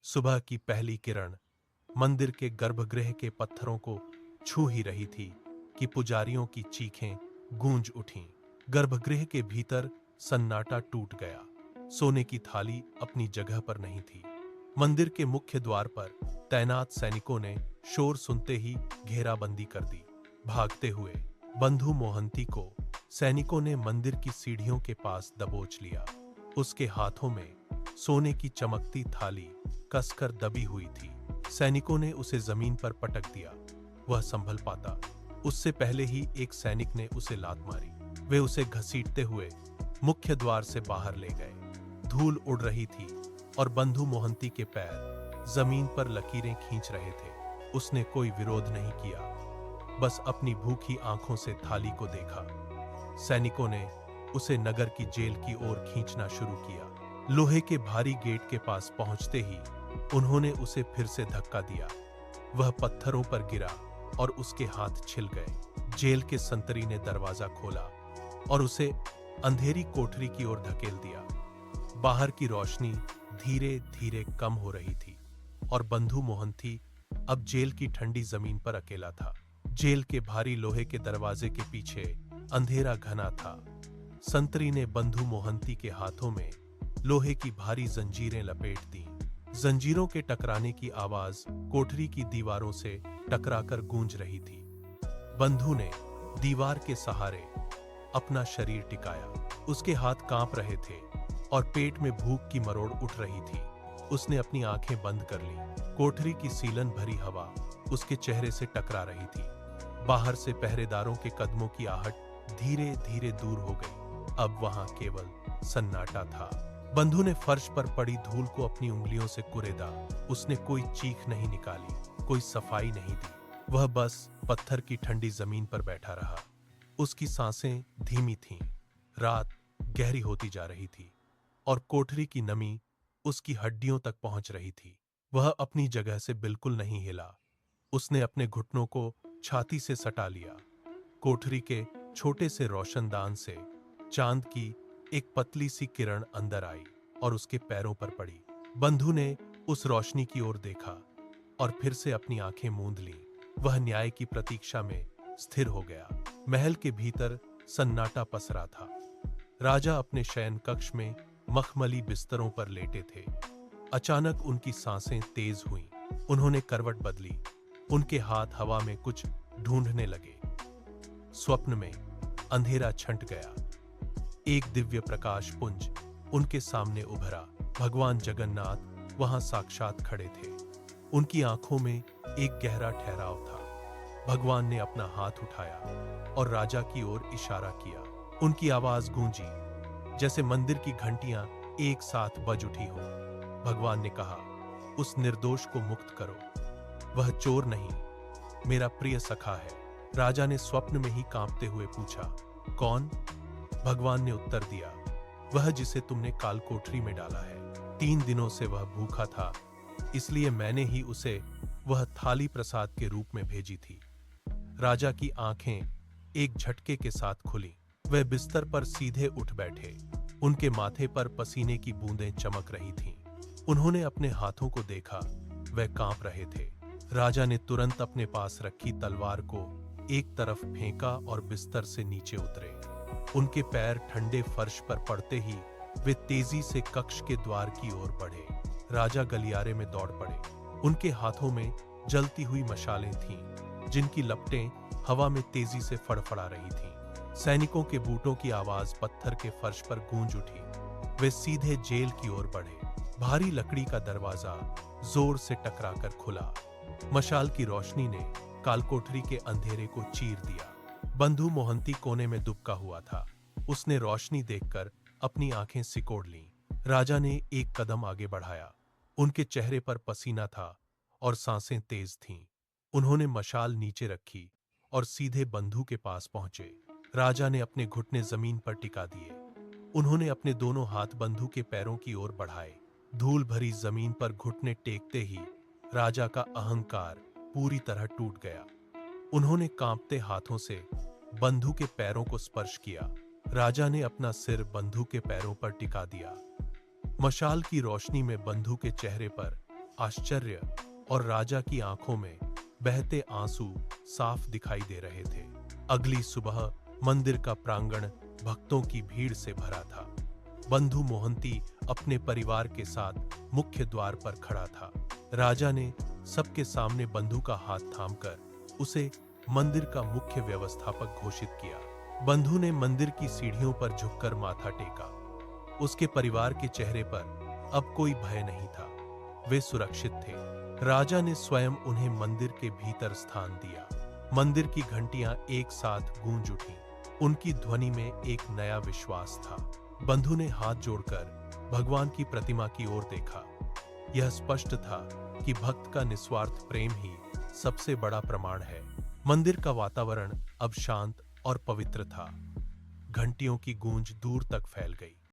सुबह की पहली किरण मंदिर के गर्भगृह के पत्थरों को छू ही रही थी कि पुजारियों की चीखें गूंज उठीं। गर्भगृह के भीतर सन्नाटा टूट गया। सोने की थाली अपनी जगह पर नहीं थी। मंदिर के मुख्य द्वार पर तैनात सैनिकों ने शोर सुनते ही घेराबंदी कर दी। भागते हुए बंधु मोहंती को सैनिकों ने मंदिर की सीढ़ियों के पास दबोच लिया। उसके हाथों में सोने की चमकती थाली कसकर दबी हुई थी। सैनिकों ने उसे जमीन पर पटक दिया। वह संभल पाता उससे पहले ही एक सैनिक ने उसे लात मारी। वे उसे घसीटते हुए मुख्य द्वार से बाहर ले गए। धूल उड़ रही थी और बंधु मोहंती के पैर जमीन पर लकीरें खींच रहे थे। उसने कोई विरोध नहीं किया, बस अपनी भूखी आंखों से थाली को देखा। सैनिकों ने उसे नगर की जेल की ओर खींचना शुरू किया। लोहे के भारी गेट के पास पहुंचते ही उन्होंने उसे फिर से धक्का दिया। वह पत्थरों पर गिरा और उसके हाथ छिल गए। जेल के संतरी ने दरवाजा खोला और उसे अंधेरी कोठरी की ओर धकेल दिया। बाहर की रोशनी धीरे धीरे कम हो रही थी और बंधु मोहंती अब जेल की ठंडी जमीन पर अकेला था। जेल के भारी लोहे के दरवाजे के पीछे अंधेरा घना था। संतरी ने बंधु मोहंती के हाथों में लोहे की भारी जंजीरें लपेट दी। जंजीरों के टकराने की आवाज कोठरी की दीवारों से टकराकर गूंज रही थी। बंधु ने दीवार के सहारे अपना शरीर टिकाया। उसके हाथ कांप रहे थे और पेट में भूख की मरोड़ उठ रही थी। उसने अपनी आंखें बंद कर ली। कोठरी की सीलन भरी हवा उसके चेहरे से टकरा रही थी। बाहर से पहरेदारों के कदमों की आहट धीरे धीरे दूर हो गई। अब वहां केवल सन्नाटा था। बंधु ने फर्श पर पड़ी धूल को अपनी उंगलियों से कुरेदा। उसने कोई चीख नहीं निकाली, कोई सफाई नहीं दी। वह बस पत्थर की ठंडी जमीन पर बैठा रहा। उसकी सांसें धीमी थीं। रात गहरी होती जा रही थी और कोठरी की नमी उसकी हड्डियों तक पहुंच रही थी। वह अपनी जगह से बिल्कुल नहीं हिला। उसने अपने घुटनों को छाती से सटा लिया। कोठरी के छोटे से रोशनदान से चांद की एक पतली सी किरण अंदर आई और उसके पैरों पर पड़ी। बंधु ने उस रोशनी की ओर देखा और फिर से अपनी आंखें मूंद लीं। वह न्याय की प्रतीक्षा में स्थिर हो गया। महल के भीतर सन्नाटा पसरा था। राजा अपने शयन कक्ष में मखमली बिस्तरों पर लेटे थे। अचानक उनकी सांसें तेज हुईं। उन्होंने करवट बदली। उनके हाथ हवा में कुछ ढूंढने लगे। स्वप्न में अंधेरा छंट गया। एक दिव्य प्रकाश पुंज उनके सामने उभरा। भगवान जगन्नाथ वहां साक्षात खड़े थे। उनकी आंखों में एक गहरा ठहराव था। भगवान ने अपना हाथ उठाया और राजा की ओर इशारा किया। उनकी आवाज गूंजी जैसे मंदिर की घंटियां एक साथ बज उठी हो। भगवान ने कहा, उस निर्दोष को मुक्त करो। वह चोर नहीं, मेरा प्रिय सखा है। राजा ने स्वप्न में ही कांपते हुए पूछा, कौन? भगवान ने उत्तर दिया, वह जिसे तुमने काल कोठरी में डाला है। 3 दिनों से वह भूखा था, इसलिए मैंने ही उसे वह थाली प्रसाद के रूप में भेजी थी। राजा की आंखें एक झटके के साथ खुली। वह बिस्तर पर सीधे उठ बैठे। उनके माथे पर पसीने की बूंदें चमक रही थीं। उन्होंने अपने हाथों को देखा, वह कांप रहे थे। राजा ने तुरंत अपने पास रखी तलवार को एक तरफ फेंका और बिस्तर से नीचे उतरे। उनके पैर ठंडे फर्श पर पड़ते ही वे तेजी से कक्ष के द्वार की ओर बढ़े। राजा गलियारे में दौड़ पड़े। उनके हाथों में जलती हुई मशालें थीं, जिनकी लपटें हवा में तेजी से फड़फड़ा रही थीं। सैनिकों के बूटों की आवाज पत्थर के फर्श पर गूंज उठी। वे सीधे जेल की ओर बढ़े। भारी लकड़ी का दरवाजा जोर से टकराकर खुला। मशाल की रोशनी ने कालकोठरी के अंधेरे को चीर दिया। बंधु मोहंती कोने में दुबका हुआ था। उसने रोशनी देखकर अपनी आंखें सिकोड़ लीं। राजा ने एक कदम आगे बढ़ाया। उनके चेहरे पर पसीना था और सांसें तेज थीं। उन्होंने मशाल नीचे रखी और सीधे बंधु के पास पहुंचे। राजा ने अपने घुटने जमीन पर टिका दिए। उन्होंने अपने दोनों हाथ बंधु के पैरों की ओर बढ़ाए। धूल भरी जमीन पर घुटने टेकते ही राजा का अहंकार पूरी तरह टूट गया। उन्होंने कांपते हाथों से बंधु के पैरों को स्पर्श किया। राजा ने अपना सिर बंधु के पैरों पर टिका दिया। मशाल की रोशनी में बंधु के चेहरे पर आश्चर्य और राजा की आंखों में बहते आंसू साफ दिखाई दे रहे थे। अगली सुबह मंदिर का प्रांगण भक्तों की भीड़ से भरा था। बंधु मोहंती अपने परिवार के साथ मुख्य द्वार पर खड़ा था। राजा ने सबके सामने बंधु का हाथ थामकर उसे मंदिर का मुख्य व्यवस्थापक घोषित किया। बंधु ने मंदिर की सीढ़ियों पर झुककर माथा टेका। उसके परिवार के चेहरे पर अब कोई भय नहीं था, वे सुरक्षित थे। राजा ने स्वयं उन्हें मंदिर के भीतर स्थान दिया। मंदिर की घंटियां एक साथ गूंज उठीं। उनकी ध्वनि में एक नया विश्वास था। बंधु ने हाथ जोड़कर भगवान की प्रतिमा की ओर देखा। यह स्पष्ट था कि भक्त का निस्वार्थ प्रेम ही सबसे बड़ा प्रमाण है। मंदिर का वातावरण अब शांत और पवित्र था। घंटियों की गूंज दूर तक फैल गई।